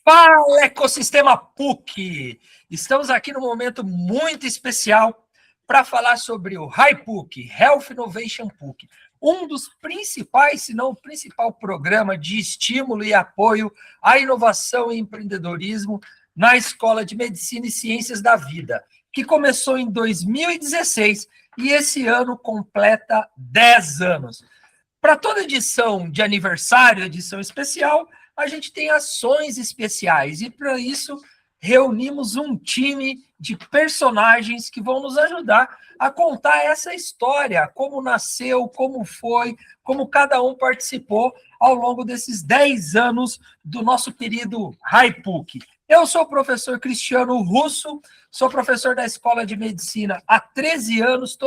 Fala, ecossistema PUC! Estamos aqui num momento muito especial para falar sobre o HiPUC, Health Innovation PUC, um dos principais, se não o principal programa de estímulo e apoio à inovação e empreendedorismo na Escola de Medicina e Ciências da Vida, que começou em 2016 e esse ano completa 10 anos. Para toda edição de aniversário, edição especial, a gente tem ações especiais e, para isso, reunimos um time de personagens que vão nos ajudar a contar essa história, como nasceu, como foi, como cada um participou ao longo desses 10 anos do nosso querido HiPUC. Eu sou o professor Cristiano Russo, sou professor da Escola de Medicina há 13 anos,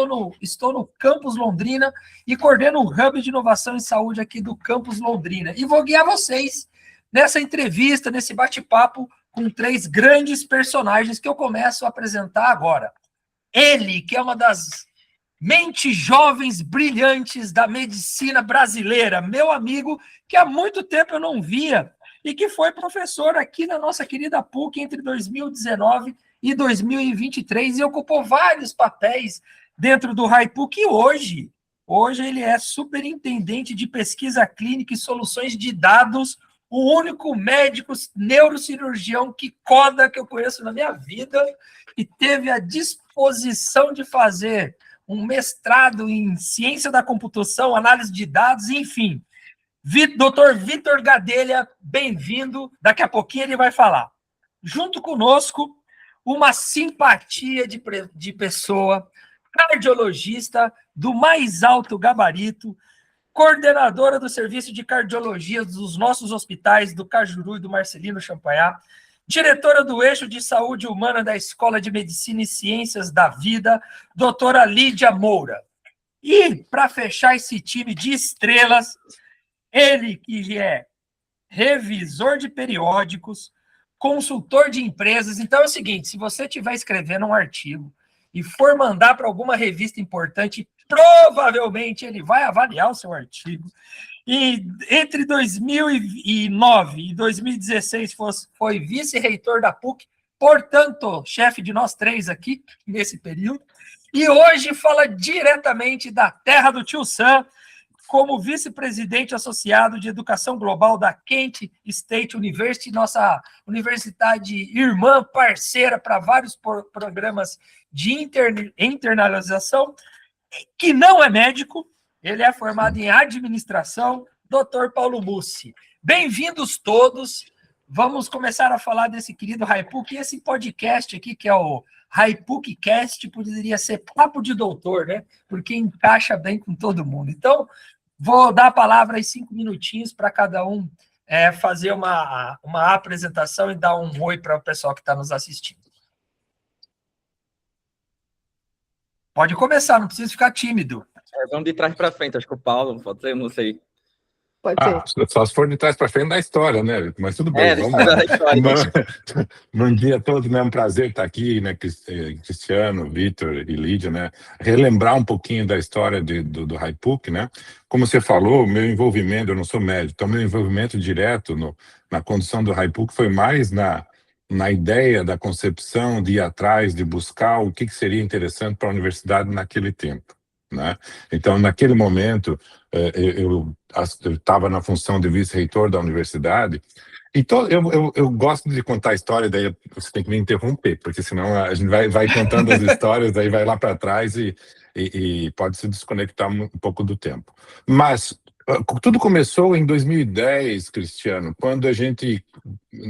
estou no Campus Londrina e coordeno o Hub de Inovação em Saúde aqui do Campus Londrina. E vou guiar vocês nessa entrevista, nesse bate-papo com 3 grandes personagens que eu começo a apresentar agora. Ele, que é uma das mentes jovens brilhantes da medicina brasileira, meu amigo, que há muito tempo eu não via, e que foi professor aqui na nossa querida PUC entre 2019 e 2023, e ocupou vários papéis dentro do HiPUC, e hoje ele é superintendente de pesquisa clínica e soluções de dados, o único médico neurocirurgião que eu conheço na minha vida, e teve a disposição de fazer um mestrado em ciência da computação, análise de dados, enfim. Dr. Vitor Gadelha, bem-vindo. Daqui a pouquinho ele vai falar. Junto conosco, uma simpatia de pessoa, cardiologista do mais alto gabarito, coordenadora do Serviço de Cardiologia dos nossos hospitais do Cajuru e do Marcelino Champagnat, diretora do Eixo de Saúde Humana da Escola de Medicina e Ciências da Vida, doutora Lídia Moura. E, para fechar esse time de estrelas, ele que é revisor de periódicos, consultor de empresas. Então é o seguinte, se você estiver escrevendo um artigo e for mandar para alguma revista importante, provavelmente ele vai avaliar o seu artigo. E entre 2009 e 2016 foi vice-reitor da PUC, portanto, chefe de nós 3 aqui, nesse período. E hoje fala diretamente da terra do Tio Sam, como vice-presidente associado de Educação Global da Kent State University, nossa universidade irmã, parceira para vários programas de internalização, que não é médico, ele é formado em administração, Dr. Paulo Mussi. Bem-vindos todos, vamos começar a falar desse querido HiPUC, e esse podcast aqui, que é o HiPUCcast, poderia ser papo de doutor, né? Porque encaixa bem com todo mundo. Então, vou dar a palavra em 5 minutinhos para cada um fazer uma apresentação e dar um oi para o pessoal que está nos assistindo. Pode começar, não precisa ficar tímido. Vamos de trás para frente, acho que o Paulo, pode ser, não sei. Pode ser. Só se for de trás para frente da história, né? Mas tudo bem, vamos lá. Bom dia a todos, né? É um prazer estar aqui, né? Cristiano, Vitor e Lídia, né? Relembrar um pouquinho da história do HiPUC, né? Como você falou, meu envolvimento, eu não sou médico, então meu envolvimento direto na condução do HiPUC foi mais na ideia da concepção, de ir atrás, de buscar o que seria interessante para a universidade naquele tempo, né? Então, naquele momento, eu estava na função de vice-reitor da universidade, e eu gosto de contar a história, daí você tem que me interromper, porque senão a gente vai contando as histórias, daí vai lá para trás e pode se desconectar um pouco do tempo. Mas tudo começou em 2010, Cristiano, quando a gente,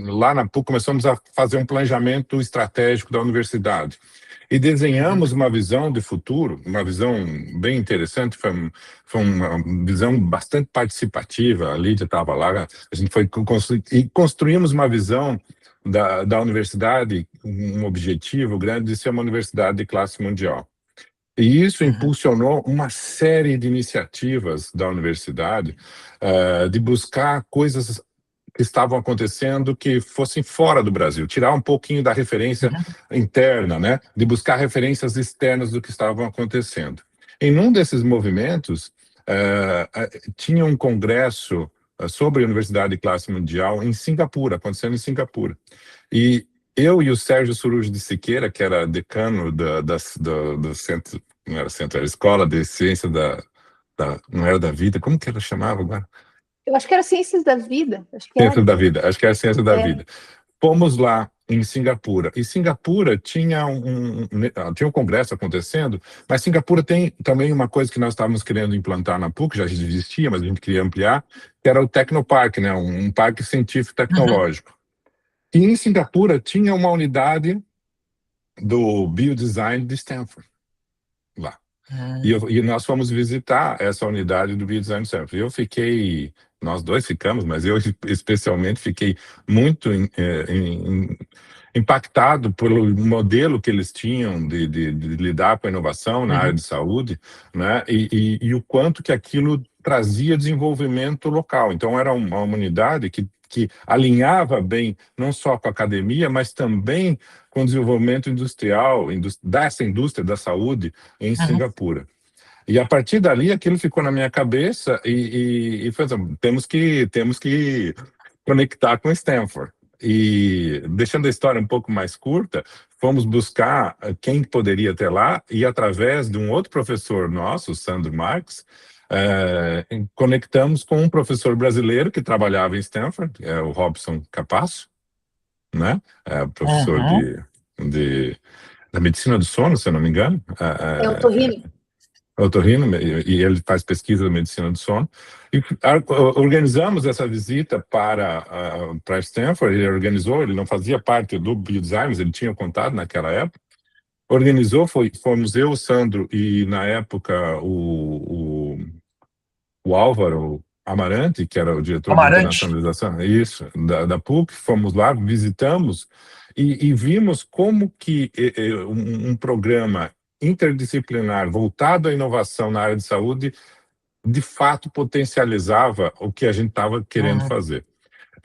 lá na PUC, começamos a fazer um planejamento estratégico da universidade. E desenhamos uma visão de futuro, uma visão bem interessante, foi uma visão bastante participativa, a Lídia estava lá, a gente foi e construímos uma visão da universidade, um objetivo grande de ser uma universidade de classe mundial. E isso impulsionou uma série de iniciativas da universidade de buscar coisas que estavam acontecendo que fossem fora do Brasil, tirar um pouquinho da referência interna, né, de buscar referências externas do que estavam acontecendo. Em um desses movimentos, tinha um congresso sobre a Universidade de Classe Mundial em Singapura, acontecendo em Singapura. E eu e o Sérgio Surujo de Siqueira, que era decano do centro, não era centro, era Escola de Ciência não era da Vida, como que ela chamava agora? Eu acho que era Ciências da Vida. Acho que Ciência era. da Vida, acho que era Ciência da Vida. Fomos lá em Singapura, e Singapura tinha tinha um congresso acontecendo, mas Singapura tem também uma coisa que nós estávamos querendo implantar na PUC, já existia, mas a gente queria ampliar, que era o Tecnopark, né, um parque científico tecnológico. E em Singapura tinha uma unidade do biodesign de Stanford, lá. E nós fomos visitar essa unidade do biodesign de Stanford. Nós dois ficamos, mas eu especialmente fiquei muito impactado pelo modelo que eles tinham de lidar com a inovação na área de saúde, né? E o quanto que aquilo trazia desenvolvimento local. Então era uma unidade que alinhava bem não só com a academia, mas também com o desenvolvimento industrial, dessa indústria da saúde em Singapura. E a partir dali, aquilo ficou na minha cabeça e foi assim, temos que conectar com Stanford. E deixando a história um pouco mais curta, fomos buscar quem poderia ter lá e através de um outro professor nosso, Sandro Marques, conectamos com um professor brasileiro que trabalhava em Stanford, o Robson Capasso, né? Professor da medicina do sono, se eu não me engano. É otorrino. Otorrino, e ele faz pesquisa da medicina do sono. E organizamos essa visita para Stanford. Ele não fazia parte do biodesign, mas ele tinha contato naquela época. Organizou, fomos eu, o Sandro e, na época, o Álvaro Amarante, que era o diretor de internacionalização, da PUC. Fomos lá, visitamos e vimos como que um programa interdisciplinar voltado à inovação na área de saúde de fato potencializava o que a gente estava querendo fazer.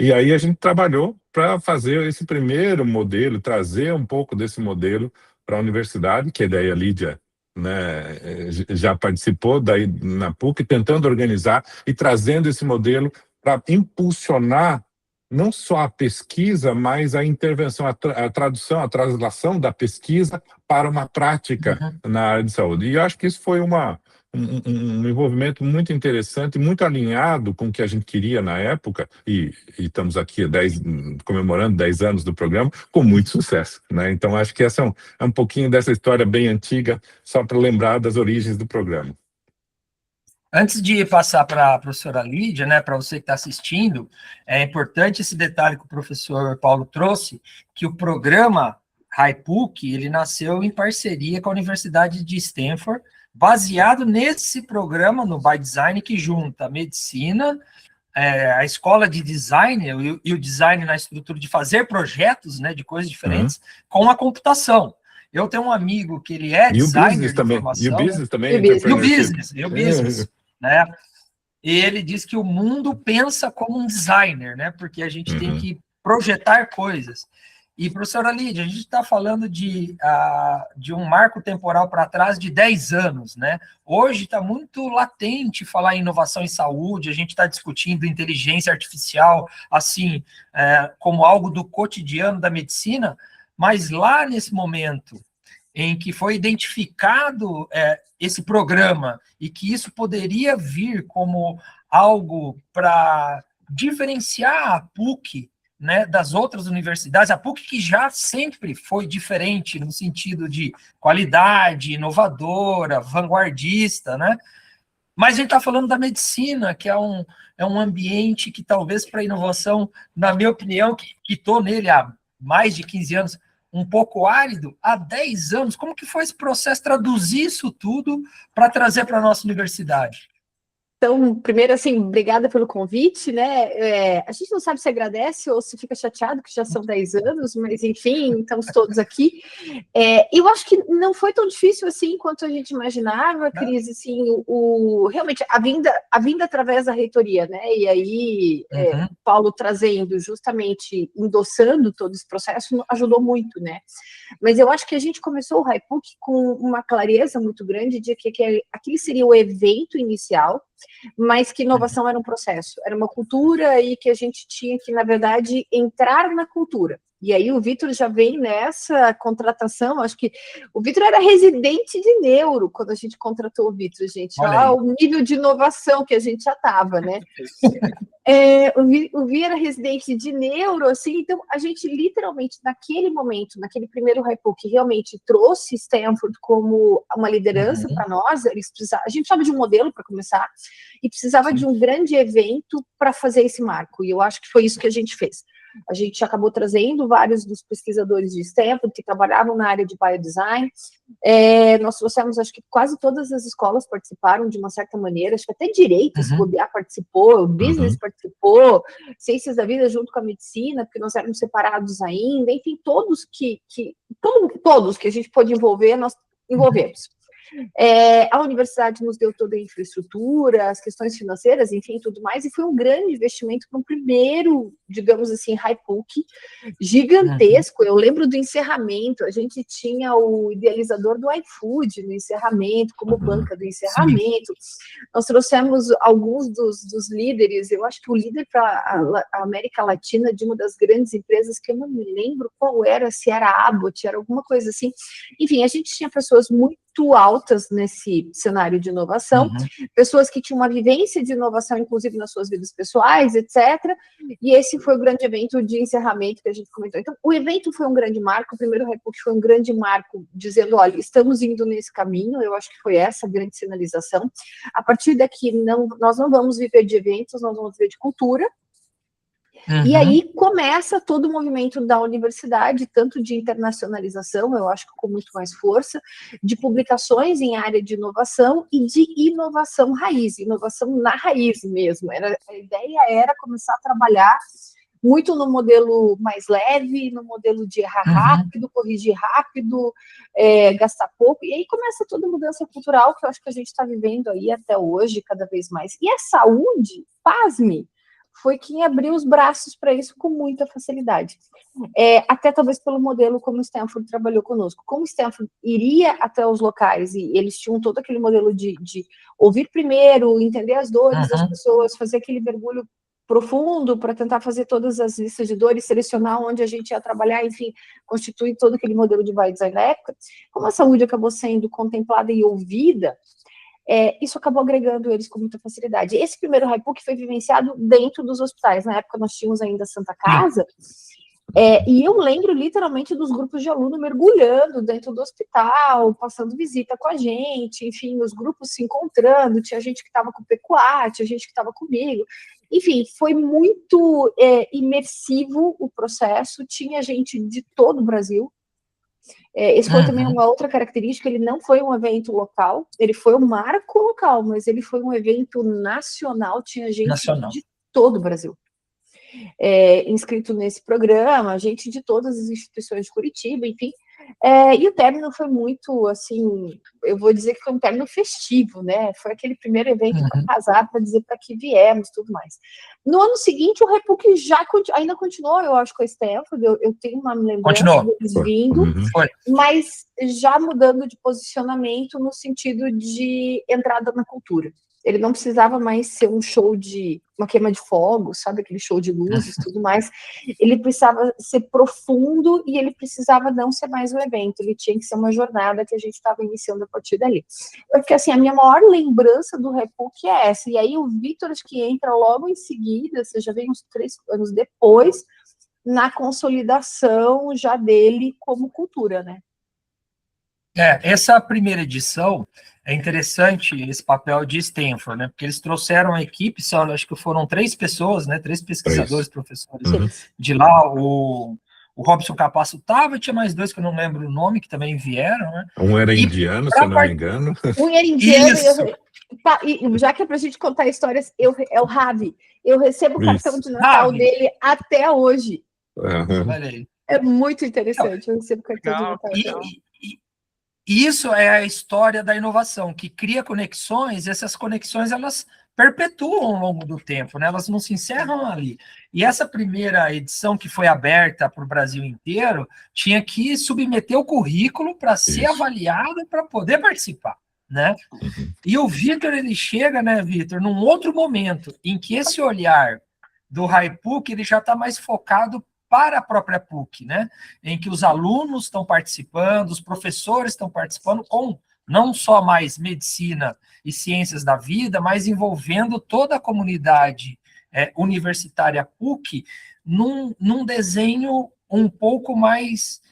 E aí a gente trabalhou para fazer esse primeiro modelo, trazer um pouco desse modelo para a universidade, que daí a Lídia, né, já participou daí na PUC, tentando organizar e trazendo esse modelo para impulsionar não só a pesquisa, mas a intervenção, a tradução, a translação da pesquisa para uma prática na área de saúde. E eu acho que isso foi um envolvimento muito interessante, muito alinhado com o que a gente queria na época, e estamos aqui comemorando 10 anos do programa, com muito sucesso, né? Então, acho que essa é um pouquinho dessa história bem antiga, só para lembrar das origens do programa. Antes de passar para a professora Lídia, né, para você que está assistindo, é importante esse detalhe que o professor Paulo trouxe, que o programa HiPUC, ele nasceu em parceria com a Universidade de Stanford, baseado nesse programa, no By Design, que junta a medicina, a escola de design e o design na estrutura de fazer projetos, né, de coisas diferentes, com a computação. Eu tenho um amigo que ele é designer de informação. E o business também. E o business. Né? E ele diz que o mundo pensa como um designer, né? Porque a gente tem que projetar coisas. E, professora Lídia, a gente está falando de um marco temporal para trás de 10 anos, né? Hoje está muito latente falar em inovação em saúde, a gente está discutindo inteligência artificial, assim, como algo do cotidiano da medicina, mas lá nesse momento em que foi identificado esse programa e que isso poderia vir como algo para diferenciar a PUC, né, das outras universidades, a PUC que já sempre foi diferente no sentido de qualidade, inovadora, vanguardista, né? Mas a gente está falando da medicina, que é um ambiente que talvez para a inovação, na minha opinião, que estou nele há mais de 15 anos, um pouco árido, há 10 anos. Como que foi esse processo, traduzir isso tudo para trazer para a nossa universidade? Então, primeiro, assim, obrigada pelo convite, né? A gente não sabe se agradece ou se fica chateado, que já são 10 anos, mas, enfim, estamos todos aqui. Eu acho que não foi tão difícil assim quanto a gente imaginava, Cris, assim, realmente, a vinda através da reitoria, né? E aí, Paulo trazendo, justamente, endossando todo esse processo, ajudou muito, né? Mas eu acho que a gente começou o HiPUC com uma clareza muito grande de que aquele seria o evento inicial, mas que inovação era um processo, era uma cultura e que a gente tinha que, na verdade, entrar na cultura. E aí o Vitor já vem nessa contratação, acho que o Vitor era residente de neuro quando a gente contratou o Vitor, gente. Olha o nível de inovação que a gente já estava, né? O Vi era residente de neuro, assim, então a gente literalmente, naquele momento, naquele primeiro HiPook, realmente trouxe Stanford como uma liderança para nós. A gente precisava de um modelo para começar e precisava de um grande evento para fazer esse marco, e eu acho que foi isso que a gente fez. A gente acabou trazendo vários dos pesquisadores de Stanford que trabalhavam na área de biodesign. Nós trouxemos, acho que quase todas as escolas participaram de uma certa maneira, acho que até direito, se bobear, participou, business participou, ciências da vida junto com a medicina, porque nós éramos separados ainda, enfim, todos que a gente pôde envolver, nós envolvemos. A universidade nos deu toda a infraestrutura, as questões financeiras, enfim, tudo mais, e foi um grande investimento para um primeiro, digamos assim, HiPook gigantesco. Eu lembro do encerramento, a gente tinha o idealizador do iFood no encerramento, como banca do encerramento. Nós trouxemos alguns dos líderes, eu acho que o líder para a América Latina de uma das grandes empresas, que eu não me lembro qual era, se era Abbott, era alguma coisa assim. Enfim, a gente tinha pessoas muito altas nesse cenário de inovação, pessoas que tinham uma vivência de inovação, inclusive nas suas vidas pessoais, etc. E esse foi o grande evento de encerramento que a gente comentou. Então, o evento foi um grande marco, o primeiro HiPook foi um grande marco, dizendo, olha, estamos indo nesse caminho, eu acho que foi essa a grande sinalização. A partir daqui, nós não vamos viver de eventos, nós vamos viver de cultura. E aí começa todo o movimento da universidade, tanto de internacionalização, eu acho que com muito mais força, de publicações em área de inovação e de inovação raiz, inovação na raiz mesmo. A ideia era começar a trabalhar muito no modelo mais leve, no modelo de errar rápido, corrigir rápido, gastar pouco, e aí começa toda a mudança cultural que eu acho que a gente está vivendo aí até hoje, cada vez mais. E a saúde, pasme, foi quem abriu os braços para isso com muita facilidade. Até talvez pelo modelo como o Stanford trabalhou conosco. Como o Stanford iria até os locais, e eles tinham todo aquele modelo de ouvir primeiro, entender as dores das pessoas, fazer aquele mergulho profundo para tentar fazer todas as listas de dores, selecionar onde a gente ia trabalhar, enfim, constituir todo aquele modelo de biodesign da época. Como a saúde acabou sendo contemplada e ouvida, isso acabou agregando eles com muita facilidade. Esse primeiro HiPook foi vivenciado dentro dos hospitais. Na época nós tínhamos ainda a Santa Casa, e eu lembro literalmente dos grupos de aluno mergulhando dentro do hospital, passando visita com a gente, enfim, os grupos se encontrando, tinha gente que estava com o PQA, tinha gente que estava comigo. Enfim, foi muito imersivo o processo, tinha gente de todo o Brasil. Esse foi também uma outra característica, ele não foi um evento local, ele foi um marco local, mas ele foi um evento nacional, tinha gente de todo o Brasil inscrito nesse programa, gente de todas as instituições de Curitiba, enfim, e o término foi muito, assim, eu vou dizer que foi um término festivo, né, foi aquele primeiro evento para casar, para dizer para que viemos, tudo mais. No ano seguinte, o HiPook ainda continuou, eu acho, com a Stanford, eu tenho uma lembrança deles vindo, mas já mudando de posicionamento no sentido de entrada na cultura. Ele não precisava mais ser um show uma queima de fogo, sabe, aquele show de luzes e tudo mais. Ele precisava ser profundo e ele precisava não ser mais um evento, ele tinha que ser uma jornada que a gente estava iniciando a partir dali. Porque, assim, a minha maior lembrança do HiPook é essa, e aí o Vitor, acho que entra logo em seguida, você já vem uns 3 anos depois, na consolidação já dele como cultura, né? Essa primeira edição é interessante, esse papel de Stanford, né? Porque eles trouxeram a equipe, acho que foram 3 pessoas, né? 3 pesquisadores, professores de lá. O Robson Capasso estava, tinha mais 2 que eu não lembro o nome, que também vieram, né? Um era indiano, se eu não me engano. Um era indiano, e já que é para a gente contar histórias, é o Ravi. Eu recebo o cartão de Natal dele até hoje. É muito interessante, eu recebo o cartão de Natal. Isso é a história da inovação, que cria conexões, e essas conexões elas perpetuam ao longo do tempo, né? Elas não se encerram ali. E essa primeira edição, que foi aberta para o Brasil inteiro, tinha que submeter o currículo para ser avaliado e para poder participar, né? E o Vitor, ele chega, né, Vitor, num outro momento em que esse olhar do HiPUC, ele já está mais focado para a própria PUC, né? Em que os alunos estão participando, os professores estão participando com não só mais medicina e ciências da vida, mas envolvendo toda a comunidade universitária PUC num desenho um pouco mais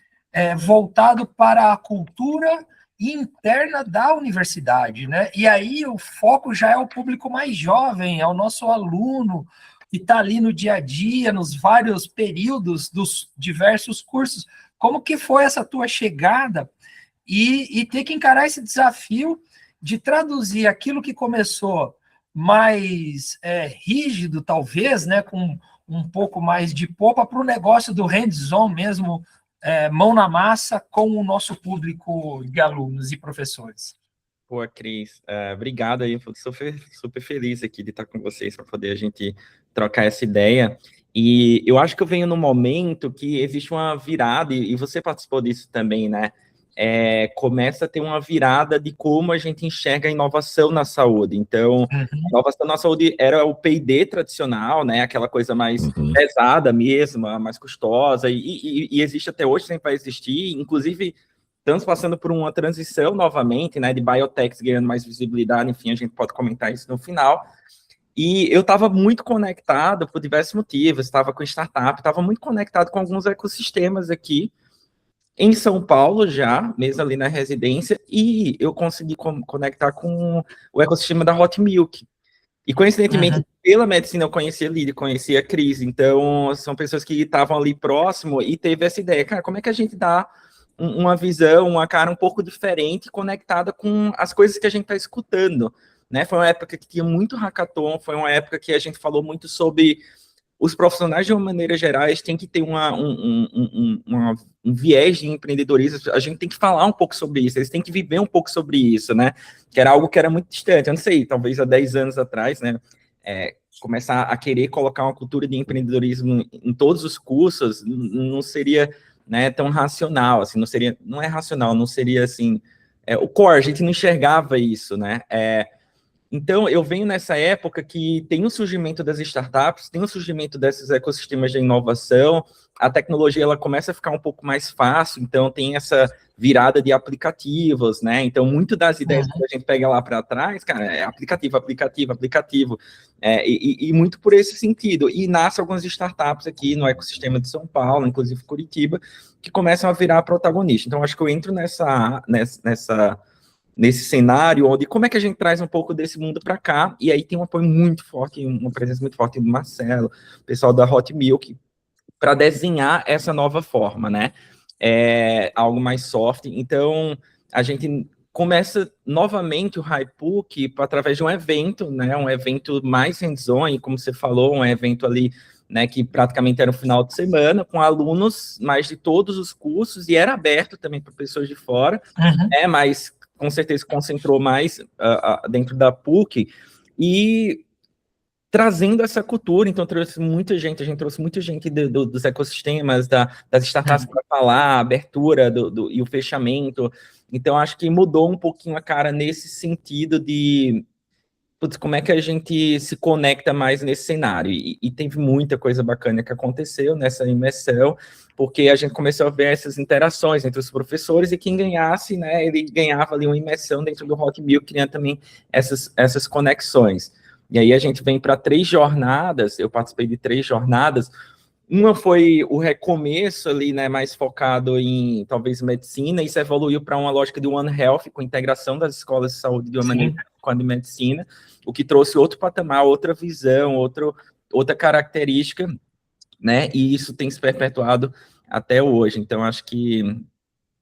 voltado para a cultura interna da universidade, né? E aí o foco já é o público mais jovem, é o nosso aluno que está ali no dia a dia, nos vários períodos dos diversos cursos. Como que foi essa tua chegada e ter que encarar esse desafio de traduzir aquilo que começou mais rígido, talvez, né, com um pouco mais de popa, para o negócio do hands-on mesmo, mão na massa, com o nosso público de alunos e professores? Pô, Cris, obrigado aí, super feliz aqui de estar com vocês para poder a gente trocar essa ideia. E eu acho que eu venho num momento que existe uma virada, e você participou disso também, né? Começa a ter uma virada de como a gente enxerga a inovação na saúde. Então, a inovação na saúde era o P&D tradicional, né? Aquela coisa mais pesada mesmo, mais custosa, e existe até hoje, sempre vai existir, inclusive. Estamos passando por uma transição novamente, né, de biotechs ganhando mais visibilidade, enfim, a gente pode comentar isso no final. E eu estava muito conectado por diversos motivos, estava com startup, estava muito conectado com alguns ecossistemas aqui em São Paulo já, mesmo ali na residência, e eu consegui conectar com o ecossistema da Hot Milk. E, coincidentemente, pela medicina eu conhecia a Lídia, conhecia a Cris, então são pessoas que estavam ali próximo e teve essa ideia, cara, como é que a gente dá uma visão, uma cara um pouco diferente, conectada com as coisas que a gente está escutando, né? Foi uma época que tinha muito hackathon, foi uma época que a gente falou muito sobre os profissionais, de uma maneira geral, têm que ter um viés de empreendedorismo, a gente tem que falar um pouco sobre isso, eles têm que viver um pouco sobre isso, né? Que era algo que era muito distante, eu não sei, talvez há 10 anos atrás, né? Começar a querer colocar uma cultura de empreendedorismo em todos os cursos, não seria... né, tão racional, assim, não é racional, não seria assim, o core, a gente não enxergava isso, né, então eu venho nessa época que tem o surgimento das startups, tem o surgimento desses ecossistemas de inovação, a tecnologia ela começa a ficar um pouco mais fácil, então tem essa virada de aplicativos, né, então muito das ideias que a gente pega lá para trás, cara, é aplicativo, e muito por esse sentido, e nasce algumas startups aqui no ecossistema de São Paulo, inclusive Curitiba, que começam a virar protagonista. Então acho que eu entro nesse cenário onde como é que a gente traz um pouco desse mundo para cá, e aí tem um apoio muito forte, uma presença muito forte do Marcelo, pessoal da Hot Milk, para desenhar essa nova forma, né? Algo mais soft. Então, a gente começa novamente o HiPUC através de um evento, né? Um evento mais hands-on, e como você falou, um evento ali, né, que praticamente era um final de semana, com alunos mais de todos os cursos, e era aberto também para pessoas de fora, mas com certeza concentrou mais dentro da PUC, e trazendo essa cultura, então trouxe muita gente, a gente trouxe muita gente dos ecossistemas, das startups para falar, a abertura e o fechamento, então acho que mudou um pouquinho a cara nesse sentido de como é que a gente se conecta mais nesse cenário, e teve muita coisa bacana que aconteceu nessa imersão, porque a gente começou a ver essas interações entre os professores, e quem ganhasse, né, ele ganhava ali uma imersão dentro do Hot Milk, criando também essas conexões. E aí a gente vem para 3 jornadas, eu participei de 3 jornadas, uma foi o recomeço ali, né, mais focado em, talvez, medicina, e isso evoluiu para uma lógica de One Health, com integração das escolas de saúde de uma maneira com a de medicina, o que trouxe outro patamar, outra visão, outra característica, né, e isso tem se perpetuado até hoje. Então, acho que,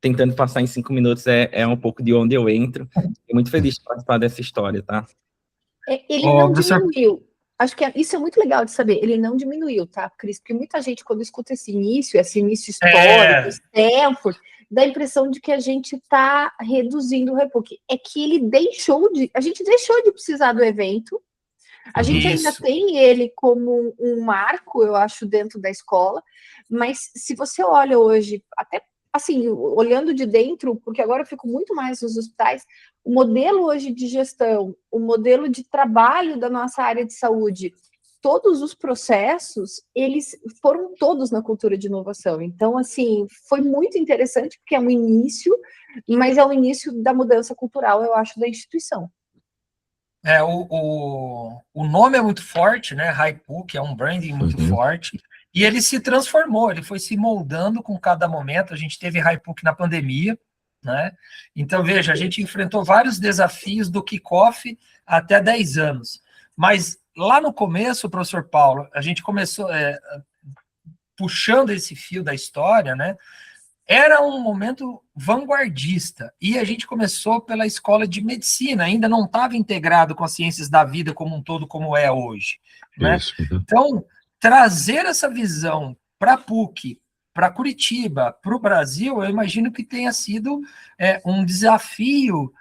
tentando passar em 5 minutos, é um pouco de onde eu entro. Estou muito feliz de participar dessa história, tá? Ele não diminuiu. Acho que isso é muito legal de saber. Ele não diminuiu, tá, Cris? Porque muita gente, quando escuta esse início histórico, Stanford, dá a impressão de que a gente está reduzindo o HiPUC. É que a gente deixou de precisar do evento. A gente ainda tem ele como um marco, eu acho, dentro da escola. Mas se você olha hoje, até assim, olhando de dentro, porque agora eu fico muito mais nos hospitais, o modelo hoje de gestão, o modelo de trabalho da nossa área de saúde, todos os processos, eles foram todos na cultura de inovação. Então, assim, foi muito interessante, porque é um início, mas é o início da mudança cultural, eu acho, da instituição. O nome é muito forte, né? HiPUC é um branding muito forte, e ele se transformou, ele foi se moldando com cada momento. A gente teve HiPUC na pandemia, né? Então, veja, a gente enfrentou vários desafios do kickoff até 10 anos, mas lá no começo, professor Paulo, a gente começou puxando esse fio da história, né? Era um momento vanguardista, e a gente começou pela escola de medicina, ainda não estava integrado com as ciências da vida como um todo, como é hoje, né? Então, trazer essa visão para a PUC, para Curitiba, para o Brasil, eu imagino que tenha sido um desafio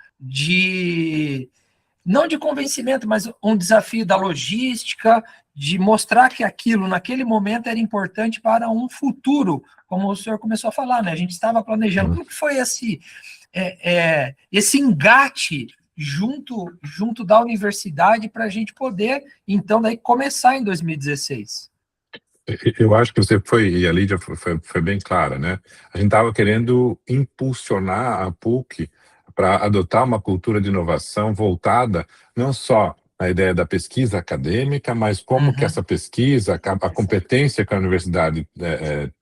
não de convencimento, mas um desafio da logística, de mostrar que aquilo, naquele momento, era importante para um futuro, como o senhor começou a falar, né? A gente estava planejando. Como que foi esse engate junto da universidade para a gente poder, então, daí começar em 2016? Eu acho que você foi, e a Lídia foi bem clara, né? A gente estava querendo impulsionar a PUC para adotar uma cultura de inovação voltada não só à ideia da pesquisa acadêmica, mas como que essa pesquisa, a competência que a universidade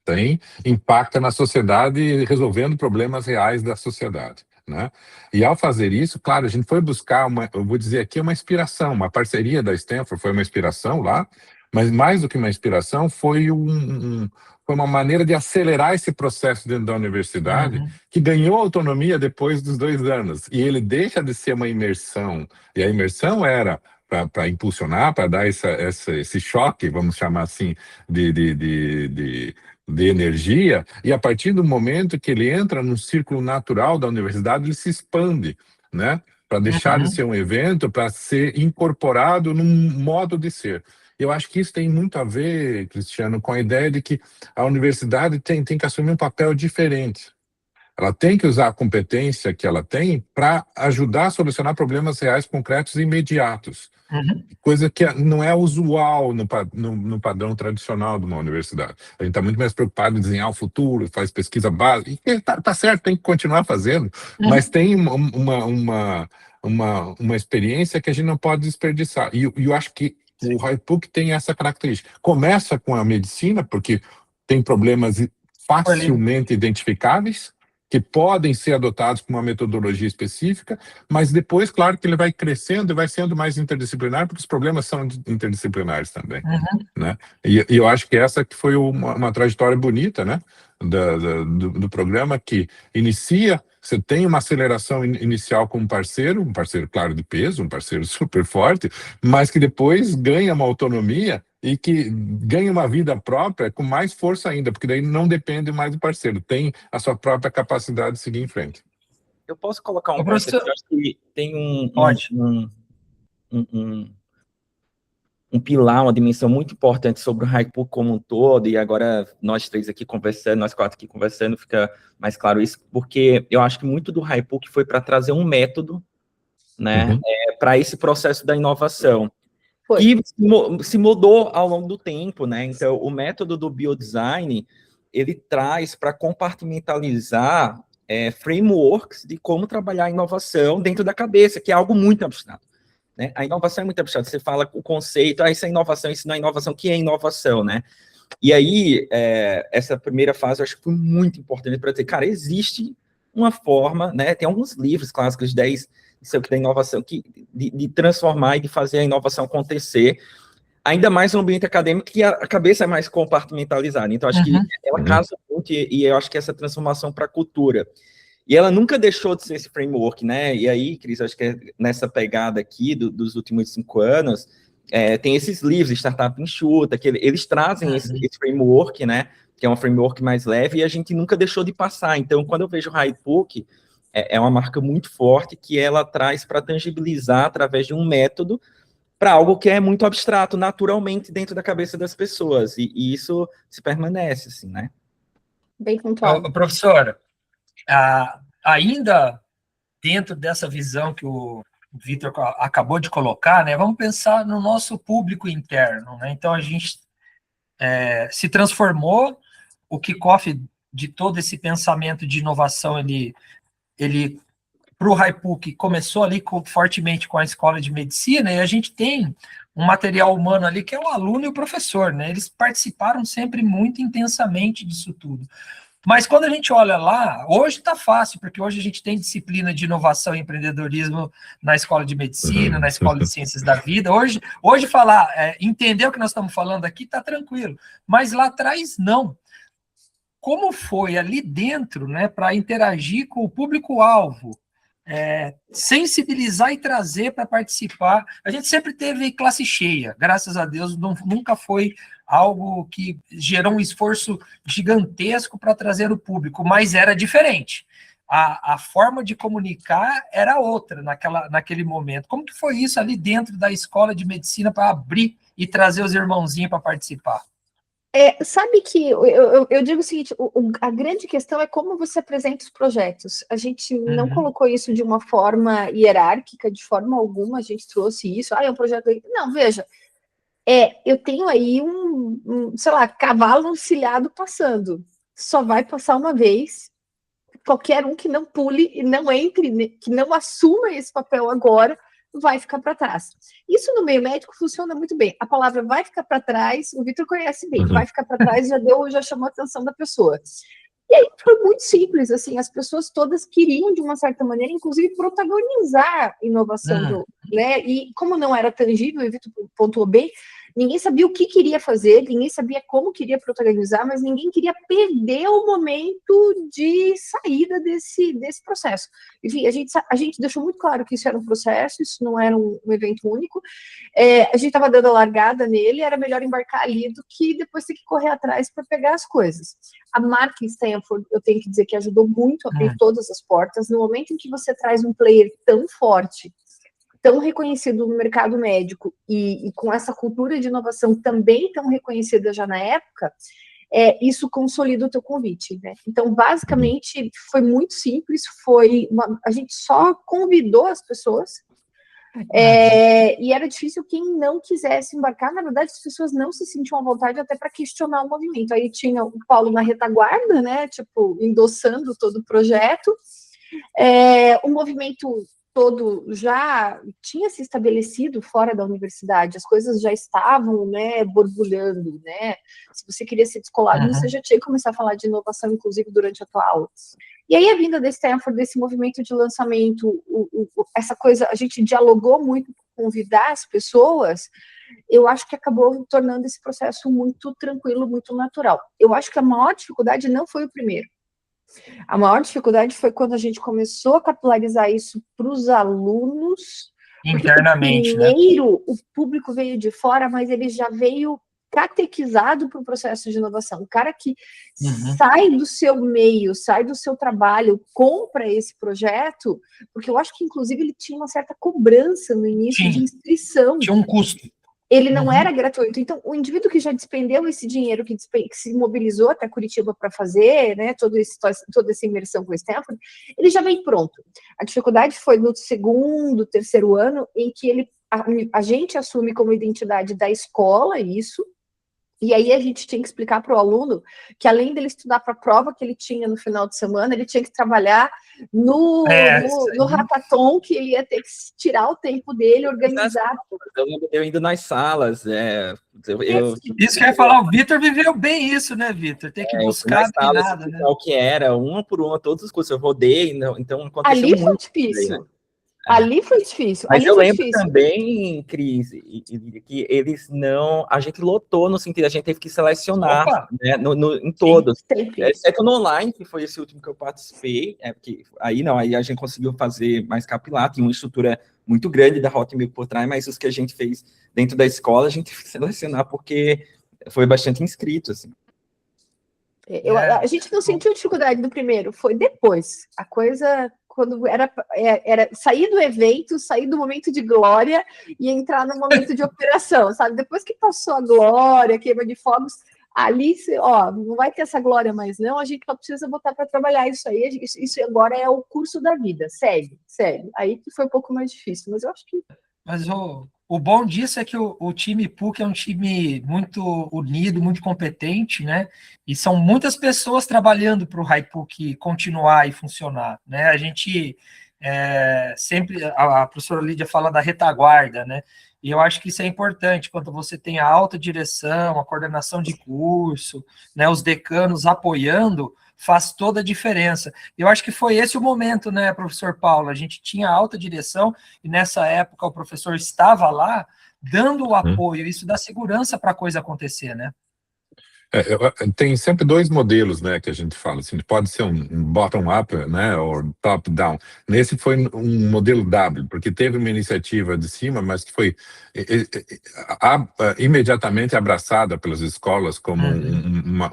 tem, impacta na sociedade, resolvendo problemas reais da sociedade, né? E ao fazer isso, claro, a gente foi buscar eu vou dizer aqui, uma inspiração, uma parceria da Stanford foi uma inspiração lá, mas mais do que uma inspiração, foi uma maneira de acelerar esse processo dentro da universidade, que ganhou autonomia depois dos 2 anos. E ele deixa de ser uma imersão, e a imersão era para impulsionar, para dar esse choque, vamos chamar assim, de energia, e a partir do momento que ele entra no círculo natural da universidade, ele se expande, né? Para deixar de ser um evento, para ser incorporado num modo de ser. Eu acho que isso tem muito a ver, Cristiano, com a ideia de que a universidade tem que assumir um papel diferente. Ela tem que usar a competência que ela tem para ajudar a solucionar problemas reais, concretos e imediatos. Coisa que não é usual no padrão tradicional de uma universidade. A gente está muito mais preocupado em desenhar o futuro, faz pesquisa básica, e tá certo, tem que continuar fazendo, mas tem uma experiência que a gente não pode desperdiçar. E eu acho que o HiPUC tem essa característica. Começa com a medicina, porque tem problemas facilmente identificáveis, que podem ser adotados com uma metodologia específica, mas depois, claro, que ele vai crescendo e vai sendo mais interdisciplinar, porque os problemas são interdisciplinares também, né? E eu acho que essa que foi uma trajetória bonita, né, do programa, que inicia, você tem uma aceleração inicial com um parceiro, claro, de peso, um parceiro super forte, mas que depois ganha uma autonomia e que ganha uma vida própria com mais força ainda, porque daí não depende mais do parceiro, tem a sua própria capacidade de seguir em frente. Eu posso colocar um ponto aqui, eu acho que tem um pilar, uma dimensão muito importante sobre o HiPUC como um todo, e agora nós 3 aqui conversando, nós 4 aqui conversando, fica mais claro isso, porque eu acho que muito do HiPUC foi para trazer um método, né, para esse processo da inovação, que se mudou ao longo do tempo, né? Então, o método do biodesign, ele traz para compartimentalizar frameworks de como trabalhar a inovação dentro da cabeça, que é algo muito abstrato, né? A inovação é muito abstrata, você fala o conceito, isso é inovação, isso não é inovação, o que é inovação, né? E aí, essa primeira fase, eu acho que foi muito importante para dizer, cara, existe uma forma, né? Tem alguns livros clássicos, 10 isso que da inovação, de transformar e de fazer a inovação acontecer, ainda mais no ambiente acadêmico, que a cabeça é mais compartimentalizada. Então, acho que ela casa muito, e eu acho que essa transformação para a cultura. E ela nunca deixou de ser esse framework, né? E aí, Cris, acho que nessa pegada aqui dos últimos 5 anos, tem esses livros, Startup Enxuta, que eles trazem esse framework, né? Que é um framework mais leve, e a gente nunca deixou de passar. Então, quando eu vejo o HiPUC, é uma marca muito forte que ela traz para tangibilizar através de um método para algo que é muito abstrato, naturalmente, dentro da cabeça das pessoas. E isso se permanece, assim, né? bem pontuado. Professora, ainda dentro dessa visão que o Vitor acabou de colocar, né, vamos pensar no nosso público interno, né? Então, a gente se transformou, o kickoff de todo esse pensamento de inovação, ele para o HiPUC começou ali fortemente com a escola de medicina, e a gente tem um material humano ali que é o aluno e o professor, né? Eles participaram sempre muito intensamente disso tudo. Mas quando a gente olha lá, hoje está fácil, porque hoje a gente tem disciplina de inovação e empreendedorismo na escola de medicina, na escola de ciências da vida. Hoje falar, entender o que nós estamos falando aqui está tranquilo, mas lá atrás não. Como foi ali dentro, né, para interagir com o público-alvo, sensibilizar e trazer para participar. A gente sempre teve classe cheia, graças a Deus, nunca foi algo que gerou um esforço gigantesco para trazer o público, mas era diferente. A forma de comunicar era outra naquele momento. Como que foi isso ali dentro da escola de medicina para abrir e trazer os irmãozinhos para participar? Sabe que eu digo o seguinte, a grande questão é como você apresenta os projetos. A gente não colocou isso de uma forma hierárquica, de forma alguma, a gente trouxe isso, é um projeto... Não, veja, eu tenho aí sei lá, cavalo encilhado passando. Só vai passar uma vez. Qualquer um que não pule e não entre, que não assuma esse papel agora, vai ficar para trás. Isso no meio médico funciona muito bem. A palavra vai ficar para trás, o Vitor conhece bem, vai ficar para trás já chamou a atenção da pessoa. E aí foi muito simples, assim, as pessoas todas queriam, de uma certa maneira, inclusive protagonizar a inovação, né? E como não era tangível, o Vitor pontuou bem, ninguém sabia o que queria fazer, ninguém sabia como queria protagonizar, mas ninguém queria perder o momento de saída desse processo. Enfim, a gente deixou muito claro que isso era um processo, isso não era um evento único, a gente estava dando a largada nele, era melhor embarcar ali do que depois ter que correr atrás para pegar as coisas. A marca Stanford, eu tenho que dizer que ajudou muito a abrir todas as portas. No momento em que você traz um player tão forte, tão reconhecido no mercado médico e com essa cultura de inovação também tão reconhecida já na época, isso consolida o teu convite, né? Então, basicamente, foi muito simples, a gente só convidou as pessoas, e era difícil quem não quisesse embarcar. Na verdade, as pessoas não se sentiam à vontade até para questionar o movimento. Aí tinha o Paulo na retaguarda, né, tipo, endossando todo o projeto. O movimento todo já tinha se estabelecido fora da universidade, as coisas já estavam, né, borbulhando, né? Se você queria ser descolado, você já tinha que começar a falar de inovação, inclusive, durante a tua aula. E aí, a vinda da Stanford, desse movimento de lançamento, essa coisa, a gente dialogou muito com convidar as pessoas, eu acho que acabou tornando esse processo muito tranquilo, muito natural. Eu acho que a maior dificuldade não foi o primeiro. A maior dificuldade foi quando a gente começou a capilarizar isso para os alunos. Internamente, primeiro, né? O público veio de fora, mas ele já veio catequizado para o processo de inovação. O cara que sai do seu meio, sai do seu trabalho, compra esse projeto, porque eu acho que, inclusive, ele tinha uma certa cobrança no início de inscrição. Tinha um custo. Ele não era gratuito. Então, o indivíduo que já despendeu esse dinheiro, que se mobilizou até Curitiba para fazer, né, toda essa imersão com o Stanford, ele já vem pronto. A dificuldade foi no segundo, terceiro ano, em que a gente assume como identidade da escola isso, e aí a gente tinha que explicar para o aluno que, além dele estudar para a prova que ele tinha no final de semana, ele tinha que trabalhar no hackathon, que ele ia ter que tirar o tempo dele, organizar. Eu lembro eu indo nas salas. Isso que eu ia falar, o Vitor viveu bem isso, né, Vitor? Tem que buscar nada, né? O que era, uma por uma, todos os cursos eu rodei, então aconteceu ali foi muito difícil. Né? Ali foi difícil. Mas eu lembro também, Cris, que eles não... A gente lotou no sentido, a gente teve que selecionar, né, em todos. Exceto no online, que foi esse último que eu participei, porque aí a gente conseguiu fazer mais capilar, tinha uma estrutura muito grande da Hotmail por trás, mas os que a gente fez dentro da escola, a gente teve que selecionar, porque foi bastante inscrito, assim. A gente não sentiu dificuldade no primeiro, foi depois. A coisa... quando era sair do evento, sair do momento de glória e entrar no momento de operação, sabe? Depois que passou a glória, queima de fogos, ali, ó, não vai ter essa glória mais não, a gente só precisa botar para trabalhar isso aí, isso agora é o curso da vida, segue. Aí que foi um pouco mais difícil, mas eu acho que... Mas o bom disso é que o time PUC é um time muito unido, muito competente, né? E são muitas pessoas trabalhando para o HiPUC continuar e funcionar, né? A gente sempre, a professora Lídia fala da retaguarda, né? E eu acho que isso é importante, quando você tem a alta direção, a coordenação de curso, né, os decanos apoiando, faz toda a diferença. Eu acho que foi esse o momento, né, professor Paulo? A gente tinha alta direção, e nessa época o professor estava lá, dando o apoio, isso dá segurança para a coisa acontecer, né? Tem sempre dois modelos, né, que a gente fala, assim, pode ser um bottom-up, né, ou top-down. Nesse foi um modelo W, porque teve uma iniciativa de cima, mas que foi imediatamente abraçada pelas escolas como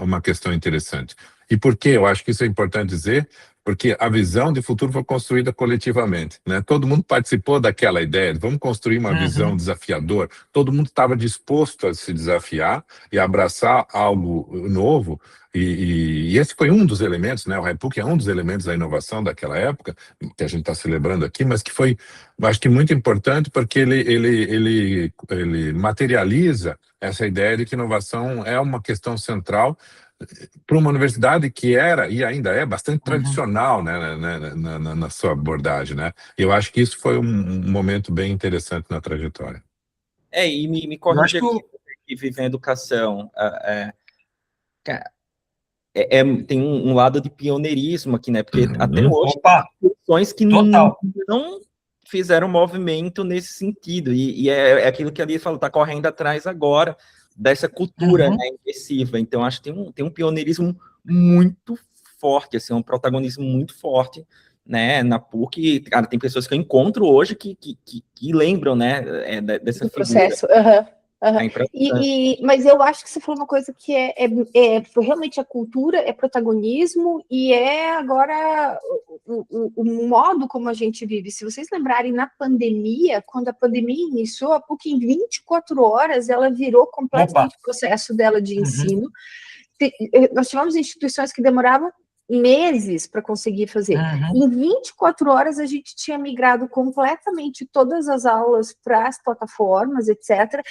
uma questão interessante. E por quê? Eu acho que isso é importante dizer, porque a visão de futuro foi construída coletivamente, né? Todo mundo participou daquela ideia, vamos construir uma visão desafiadora. Todo mundo estava disposto a se desafiar e abraçar algo novo, e esse foi um dos elementos, né? O HiPUC é um dos elementos da inovação daquela época, que a gente está celebrando aqui, mas que foi, acho que muito importante, porque ele materializa essa ideia de que inovação é uma questão central para uma universidade que era e ainda é bastante tradicional, né, na sua abordagem, né? Eu acho que isso foi um momento bem interessante na trajetória. E me corrija aqui, Viver Educação. Tem um lado de pioneirismo aqui, né? Porque até hoje tem instituições que não fizeram movimento nesse sentido. E é aquilo que ali falou, está correndo atrás agora dessa cultura, né, imersiva. Então, acho que tem um pioneirismo muito forte, assim, um protagonismo muito forte, né, na PUC. Cara, tem pessoas que eu encontro hoje que lembram, né, dessa figura. Processo, mas eu acho que você falou uma coisa que foi realmente a cultura, é protagonismo, e é agora o modo como a gente vive. Se vocês lembrarem, na pandemia, quando a pandemia iniciou, a PUC em 24 horas, ela virou completamente o processo dela de ensino. Nós tivemos instituições que demoravam meses para conseguir fazer. Em 24 horas, a gente tinha migrado completamente todas as aulas para as plataformas, etc.,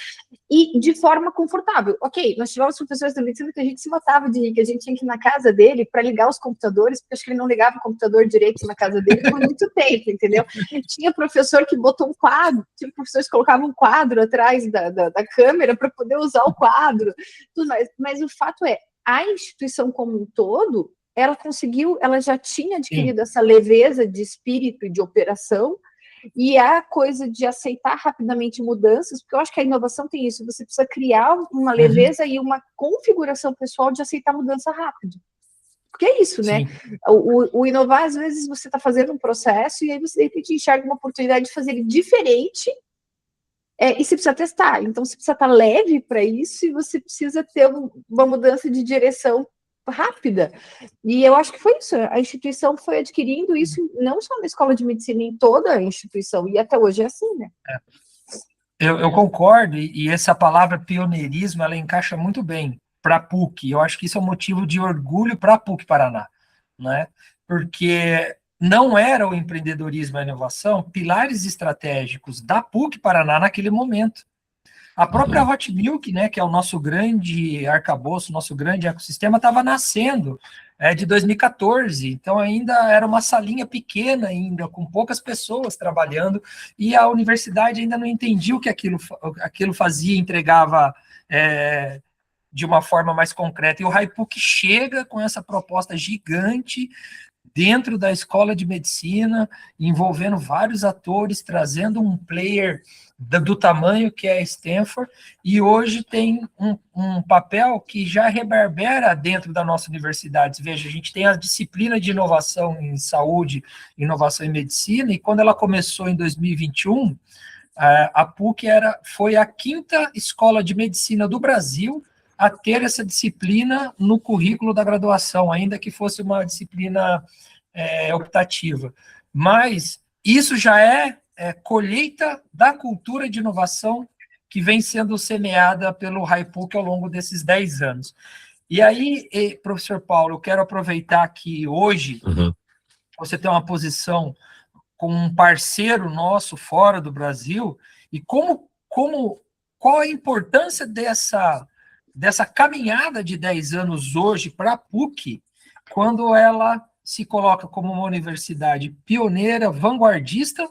e de forma confortável. Ok, nós tivemos professores da medicina que a gente se matava de rir, que a gente tinha que ir na casa dele para ligar os computadores, porque acho que ele não ligava o computador direito na casa dele por muito tempo, entendeu? Tinha professor que botou um quadro, tinha professores que colocavam um quadro atrás da câmera para poder usar o quadro, tudo mais. Mas o fato é, a instituição como um todo, ela já tinha adquirido essa leveza de espírito e de operação, e a coisa de aceitar rapidamente mudanças, porque eu acho que a inovação tem isso, você precisa criar uma leveza e uma configuração pessoal de aceitar mudança rápido. Porque é isso, né? O inovar, às vezes, você está fazendo um processo e aí você, de repente, enxerga uma oportunidade de fazer ele diferente, e você precisa testar. Então, você precisa estar leve para isso e você precisa ter uma mudança de direção rápida. E eu acho que foi isso. A instituição foi adquirindo isso, não só na escola de medicina, em toda a instituição. E até hoje é assim, né? Eu concordo, e essa palavra pioneirismo, ela encaixa muito bem para a PUC. Eu acho que isso é um motivo de orgulho para a PUC Paraná, né? Porque não era o empreendedorismo e a inovação pilares estratégicos da PUC Paraná naquele momento. A própria Hot Milk, né, que é o nosso grande arcabouço, nosso grande ecossistema, estava nascendo de 2014, então ainda era uma salinha pequena ainda, com poucas pessoas trabalhando, e a universidade ainda não entendia o que aquilo fazia, entregava de uma forma mais concreta. E o HiPUC chega com essa proposta gigante dentro da escola de medicina, envolvendo vários atores, trazendo um player do tamanho que é a Stanford, e hoje tem um papel que já reverbera dentro da nossa universidade. Veja, a gente tem a disciplina de inovação em saúde, inovação em medicina, e quando ela começou em 2021, a PUC foi a 5ª escola de medicina do Brasil a ter essa disciplina no currículo da graduação, ainda que fosse uma disciplina optativa. Mas isso já é colheita da cultura de inovação que vem sendo semeada pelo HiPUC ao longo desses 10 anos. E aí, professor Paulo, eu quero aproveitar que hoje você tem uma posição como um parceiro nosso fora do Brasil, e qual a importância dessa caminhada de 10 anos hoje para a PUC, quando ela se coloca como uma universidade pioneira, vanguardista,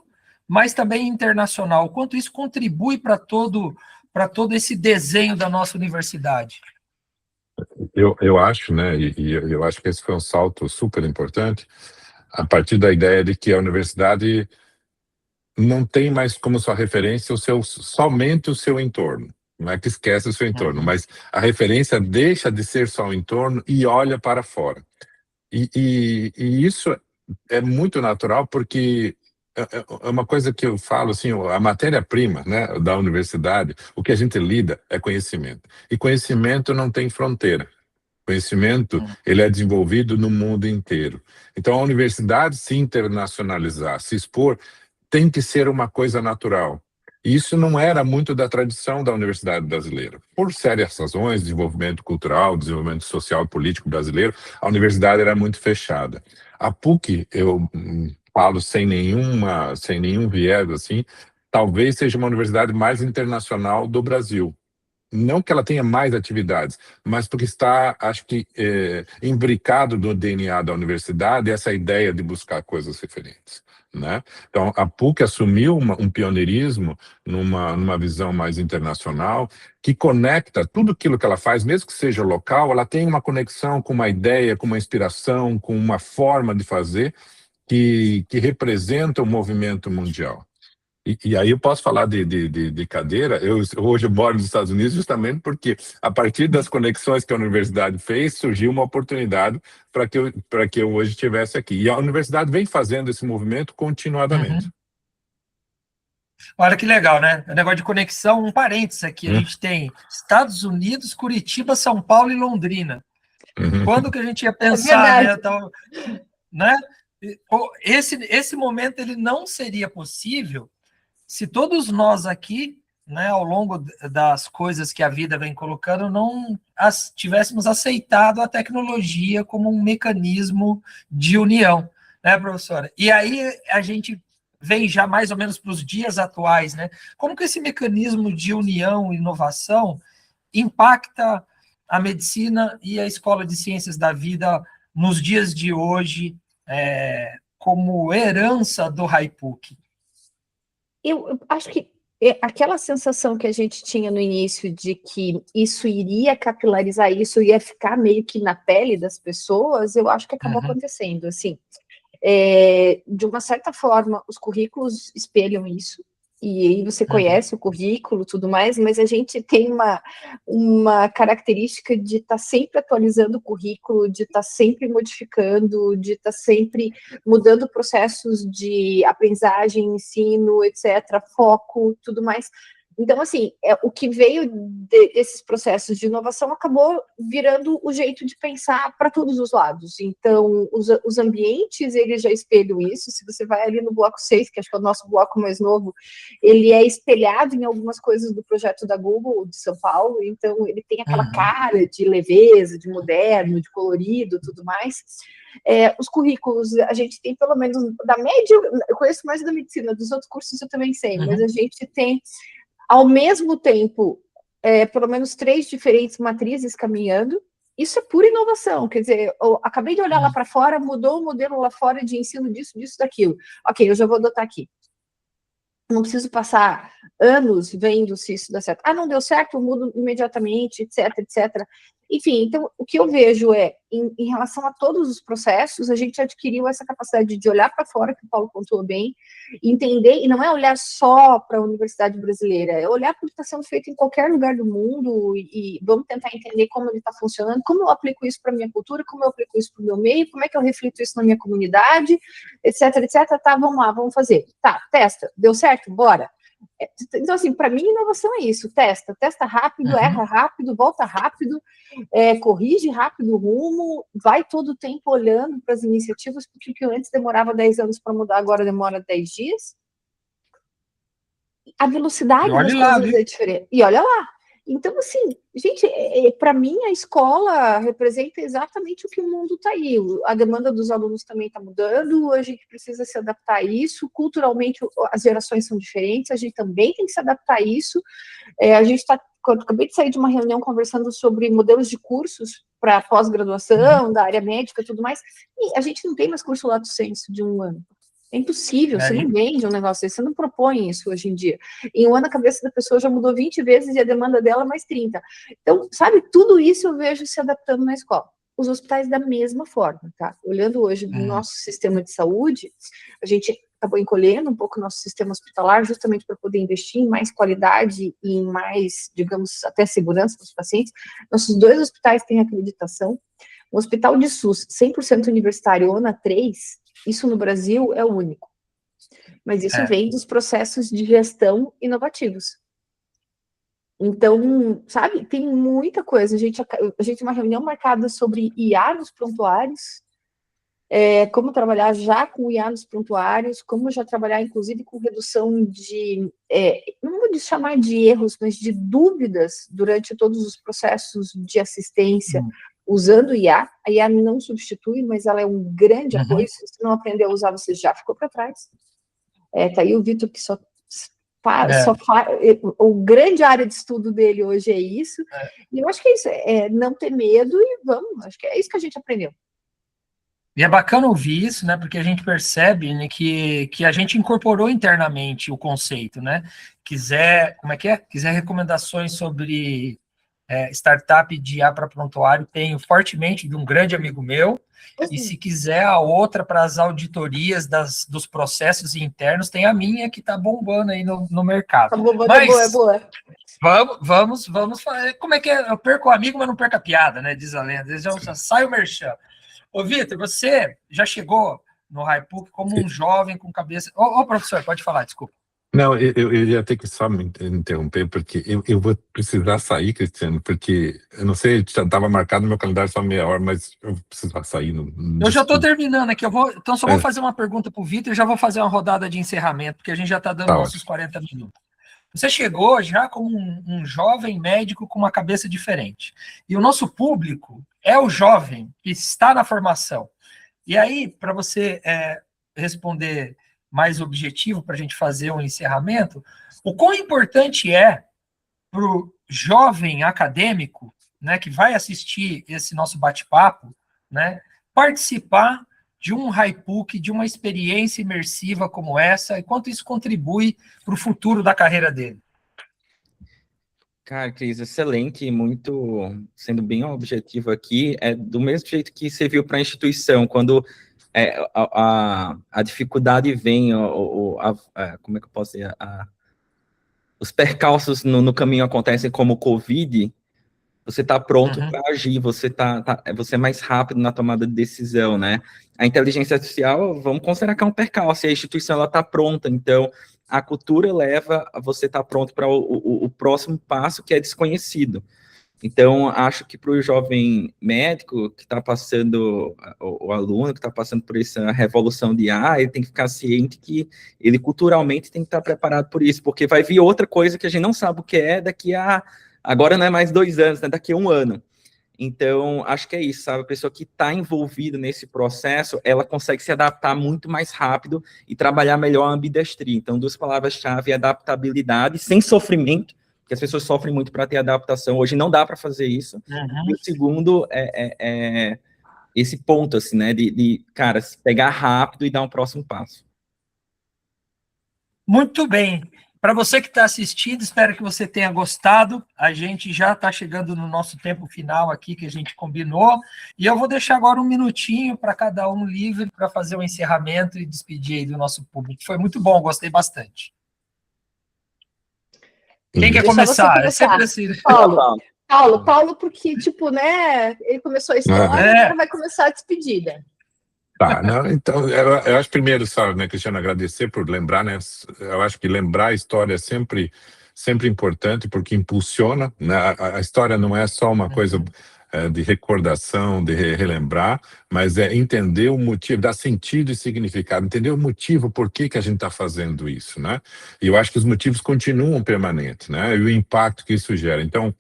mas também internacional. O quanto isso contribui para todo esse desenho da nossa universidade? Eu acho, né, e eu acho que esse foi um salto super importante, a partir da ideia de que a universidade não tem mais como sua referência somente o seu entorno. Não é que esquece o seu entorno, mas a referência deixa de ser só o entorno e olha para fora. E isso é muito natural, porque é uma coisa que eu falo, assim, a matéria-prima, né, da universidade, o que a gente lida é conhecimento. E conhecimento não tem fronteira. Conhecimento, ele é desenvolvido no mundo inteiro. Então, a universidade se internacionalizar, se expor, tem que ser uma coisa natural. E isso não era muito da tradição da universidade brasileira. Por sérias razões, desenvolvimento cultural, desenvolvimento social e político brasileiro, a universidade era muito fechada. A PUC, eu falo sem nenhum viés, assim, talvez seja uma universidade mais internacional do Brasil. Não que ela tenha mais atividades, mas porque está, acho que, imbricado no DNA da universidade essa ideia de buscar coisas referentes, né? Então, a PUC assumiu um pioneirismo numa visão mais internacional, que conecta tudo aquilo que ela faz, mesmo que seja local, ela tem uma conexão com uma ideia, com uma inspiração, com uma forma de fazer que representa o movimento mundial. E aí eu posso falar de cadeira. Hoje eu moro nos Estados Unidos justamente porque, a partir das conexões que a universidade fez, surgiu uma oportunidade para que eu hoje estivesse aqui. E a universidade vem fazendo esse movimento continuadamente. Olha que legal, né? O negócio de conexão, um parênteses aqui. A gente tem Estados Unidos, Curitiba, São Paulo e Londrina. Quando que a gente ia pensar, né? Esse momento ele não seria possível se todos nós aqui, né, ao longo das coisas que a vida vem colocando, não tivéssemos aceitado a tecnologia como um mecanismo de união, né, professora? E aí a gente vem já mais ou menos para os dias atuais, né? Como que esse mecanismo de união e inovação impacta a medicina e a Escola de Ciências da Vida nos dias de hoje, como herança do HiPUC? Eu acho que aquela sensação que a gente tinha no início de que isso iria capilarizar, isso ia ficar meio que na pele das pessoas, eu acho que acabou acontecendo, assim. De uma certa forma, os currículos espelham isso, e aí você conhece o currículo, tudo mais, mas a gente tem uma característica de estar sempre atualizando o currículo, de estar sempre modificando, de estar sempre mudando processos de aprendizagem, ensino, etc., foco, tudo mais. Então, assim, o que veio desses processos de inovação acabou virando o jeito de pensar para todos os lados. Então, os ambientes, eles já espelham isso. Se você vai ali no bloco 6, que acho que é o nosso bloco mais novo, ele é espelhado em algumas coisas do projeto da Google de São Paulo. Então, ele tem aquela cara de leveza, de moderno, de colorido, tudo mais. Os currículos, a gente tem pelo menos, da média, eu conheço mais da medicina, dos outros cursos eu também sei, mas a gente tem, ao mesmo tempo, pelo menos 3 diferentes matrizes caminhando. Isso é pura inovação, quer dizer, eu acabei de olhar lá para fora, mudou o modelo lá fora de ensino disso, daquilo. Ok, eu já vou adotar aqui. Não preciso passar anos vendo se isso dá certo. Ah, não deu certo, eu mudo imediatamente, etc, etc. Enfim, então, o que eu vejo em relação a todos os processos, a gente adquiriu essa capacidade de olhar para fora, que o Paulo pontuou bem, entender, e não é olhar só para a universidade brasileira, é olhar para o que está sendo feito em qualquer lugar do mundo e vamos tentar entender como ele está funcionando, como eu aplico isso para a minha cultura, como eu aplico isso para o meu meio, como é que eu reflito isso na minha comunidade, etc, etc. Tá, vamos lá, vamos fazer. Tá, testa, deu certo? Bora. Então, assim, para mim, inovação é isso, testa rápido, erra rápido, volta rápido, corrige rápido o rumo, vai todo o tempo olhando para as iniciativas, porque o que antes demorava 10 anos para mudar, agora demora 10 dias. a velocidade das coisas é diferente. E olha lá. Então, assim, gente, para mim a escola representa exatamente o que o mundo está aí. A demanda dos alunos também está mudando, a gente precisa se adaptar a isso. Culturalmente, as gerações são diferentes, a gente também tem que se adaptar a isso. A gente está, acabei de sair de uma reunião conversando sobre modelos de cursos para pós-graduação, da área médica e tudo mais. E a gente não tem mais curso lato sensu de 1 ano. É impossível, você não vende um negócio desse, você não propõe isso hoje em dia. Em 1 ano a cabeça da pessoa já mudou 20 vezes e a demanda dela mais 30. Então, sabe, tudo isso eu vejo se adaptando na escola. Os hospitais da mesma forma, tá? Olhando hoje no nosso sistema de saúde, a gente acabou encolhendo um pouco o nosso sistema hospitalar justamente para poder investir em mais qualidade e em mais, digamos, até segurança para os pacientes. Nossos 2 hospitais têm acreditação. O hospital de SUS 100% universitário, ONA 3, isso no Brasil é o único. Mas isso vem dos processos de gestão inovativos. Então, sabe, tem muita coisa. A gente tem uma reunião marcada sobre IA nos prontuários, como trabalhar já com IA nos prontuários, como já trabalhar, inclusive, com redução de, não vou chamar de erros, mas de dúvidas durante todos os processos de assistência, usando IA. A IA não substitui, mas ela é um grande apoio. Se você não aprendeu a usar, você já ficou para trás. Tá aí o Vitor, que o grande área de estudo dele hoje é isso. E eu acho que é isso, não ter medo e vamos, acho que é isso que a gente aprendeu. E é bacana ouvir isso, né, porque a gente percebe, né, que a gente incorporou internamente o conceito, né? Quiser recomendações sobre startup de IA para prontuário, tenho fortemente de um grande amigo meu, e se quiser a outra para as auditorias dos processos internos, tem a minha que está bombando aí no mercado. Tá bombando, é boa. Vamos fazer. Como é que é? Eu perco o amigo, mas não perco a piada, né? Diz a lenda. Já sai o merchan. Ô, Vitor, você já chegou no HiPook como um jovem com cabeça... Ô, professor, pode falar, desculpa. Não, eu ia ter que só me interromper, porque eu vou precisar sair, Cristiano, porque, eu não sei, estava marcado no meu calendário só meia hora, mas eu vou precisar sair. Eu já estou terminando aqui, então só vou fazer uma pergunta para o Vitor e já vou fazer uma rodada de encerramento, porque a gente já está dando nossos 40 minutos. Você chegou já como um jovem médico com uma cabeça diferente. E o nosso público é o jovem que está na formação. E aí, para você responder mais objetivo, para a gente fazer um encerramento, o quão importante é para o jovem acadêmico, né, que vai assistir esse nosso bate-papo, né, participar de um HiPook, de uma experiência imersiva como essa, e quanto isso contribui para o futuro da carreira dele? Cara, Cris, excelente, muito, sendo bem objetivo aqui, do mesmo jeito que você viu para a instituição, quando a dificuldade vem, como é que eu posso dizer, os percalços no caminho acontecem como o Covid, você está pronto para agir, você é mais rápido na tomada de decisão, né? A inteligência artificial, vamos considerar que é um percalço, e a instituição está pronta, então a cultura leva a você estar pronto para o próximo passo, que é desconhecido. Então, acho que para o jovem médico que está passando, o aluno que está passando por essa revolução de IA, ele tem que ficar ciente que ele culturalmente tem que estar preparado por isso, porque vai vir outra coisa que a gente não sabe o que é daqui a... Agora não é mais 2 anos, né? Daqui a 1 ano. Então, acho que é isso, sabe? A pessoa que está envolvida nesse processo, ela consegue se adaptar muito mais rápido e trabalhar melhor a ambidestria. Então, 2 palavras-chave, adaptabilidade, sem sofrimento, porque as pessoas sofrem muito para ter adaptação. Hoje não dá para fazer isso. E o segundo é esse ponto, assim, né? Cara, se pegar rápido e dar um próximo passo. Muito bem. Para você que está assistindo, espero que você tenha gostado. A gente já está chegando no nosso tempo final aqui, que a gente combinou. E eu vou deixar agora um minutinho para cada um livre para fazer o encerramento e despedir aí do nosso público. Foi muito bom, gostei bastante. Quem quer começar? É sempre assim. Paulo, porque, tipo, né, ele começou a história, agora vai começar a despedida. Tá, não, então, eu acho primeiro, só, né, Cristiano, agradecer por lembrar, né, eu acho que lembrar a história é sempre importante, porque impulsiona, né, a história não é só uma coisa de recordação, de relembrar, mas é entender o motivo, dar sentido e significado, entender o motivo, por que a gente está fazendo isso, né? E eu acho que os motivos continuam permanentes, né? E o impacto que isso gera. Então,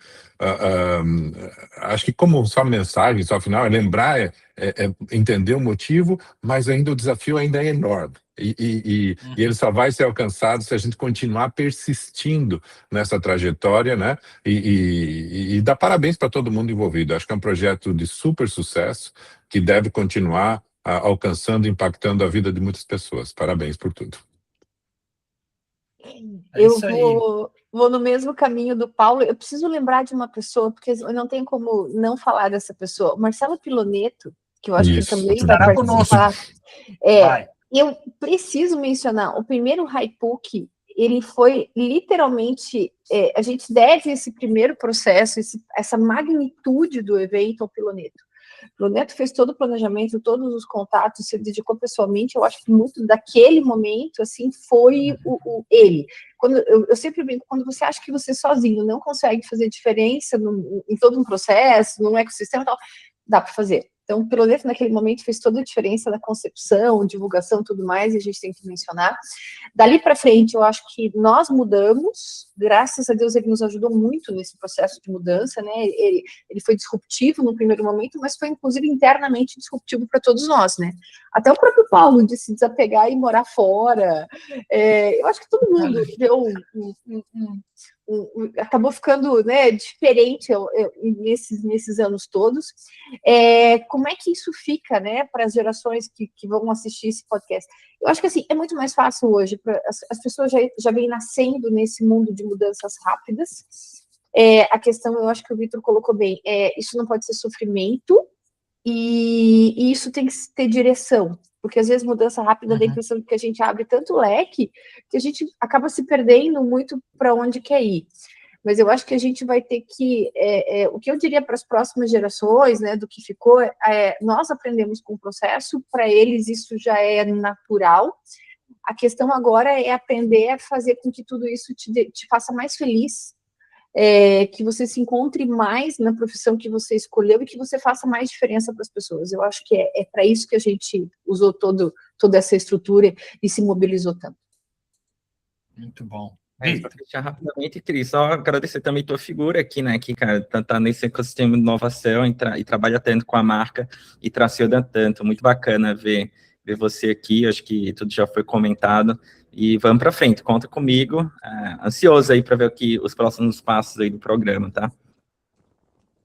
acho que como só mensagem, só final, é lembrar, é entender o motivo, mas ainda o desafio ainda é enorme. E ele só vai ser alcançado se a gente continuar persistindo nessa trajetória, né? E dar parabéns para todo mundo envolvido. Acho que é um projeto de super sucesso que deve continuar alcançando, impactando a vida de muitas pessoas. Parabéns por tudo. Eu vou no mesmo caminho do Paulo. Eu preciso lembrar de uma pessoa, porque eu não tenho como não falar dessa pessoa. O Marcelo Piloneto, que eu acho que também vai participar. Eu preciso mencionar, o primeiro HiPUC, ele foi literalmente, a gente deve esse primeiro processo, essa magnitude do evento ao Piloneto. O Piloneto fez todo o planejamento, todos os contatos, se dedicou pessoalmente. Eu acho que muito daquele momento, assim, foi ele. Eu sempre brinco, quando você acha que você sozinho não consegue fazer diferença em todo um processo, num ecossistema e tal, dá para fazer. Então, o Piloneto, naquele momento, fez toda a diferença na concepção, divulgação e tudo mais, e a gente tem que mencionar. Dali para frente, eu acho que nós mudamos, graças a Deus, ele nos ajudou muito nesse processo de mudança, né? Ele foi disruptivo no primeiro momento, mas foi, inclusive, internamente disruptivo para todos nós, né? Até o próprio Paulo, de se desapegar e morar fora. Eu acho que todo mundo deu acabou ficando, né, diferente nesses anos todos. Como é que isso fica, né, para as gerações que vão assistir esse podcast? Eu acho que assim, é muito mais fácil hoje, as pessoas já vêm nascendo nesse mundo de mudanças rápidas. A questão, eu acho que o Vitor colocou bem, isso não pode ser sofrimento, e isso tem que ter direção, porque às vezes mudança rápida dá a impressão de que a gente abre tanto leque que a gente acaba se perdendo muito para onde quer ir. Mas eu acho que a gente vai ter que, o que eu diria para as próximas gerações, né, do que ficou, nós aprendemos com o processo, para eles isso já é natural. A questão agora é aprender a fazer com que tudo isso te faça mais feliz, que você se encontre mais na profissão que você escolheu e que você faça mais diferença para as pessoas. Eu acho que é para isso que a gente usou toda essa estrutura e se mobilizou tanto. Muito bom. Para fechar rapidamente, Cris, só agradecer também tua figura aqui, né, que, cara, tá nesse ecossistema de inovação e trabalha tanto com a marca e traciona tanto. Muito bacana ver você aqui, acho que tudo já foi comentado. E vamos para frente, conta comigo. Ansioso aí para ver os próximos passos aí do programa, tá?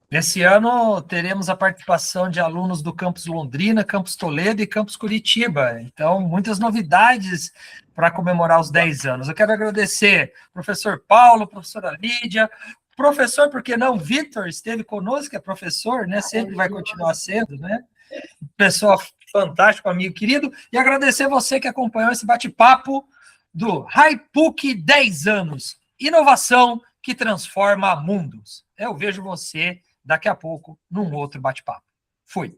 Esse ano teremos a participação de alunos do Campus Londrina, Campus Toledo e Campus Curitiba. Então, muitas novidades para comemorar os 10 anos. Eu quero agradecer ao professor Paulo, professora Lídia, professor, por que não, Vitor, esteve conosco, que é professor, né? Sempre vai continuar sendo, né? Pessoa fantástica, amigo querido. E agradecer você que acompanhou esse bate-papo do HiPUC 10 anos. Inovação que transforma mundos. Eu vejo você daqui a pouco num outro bate-papo. Fui.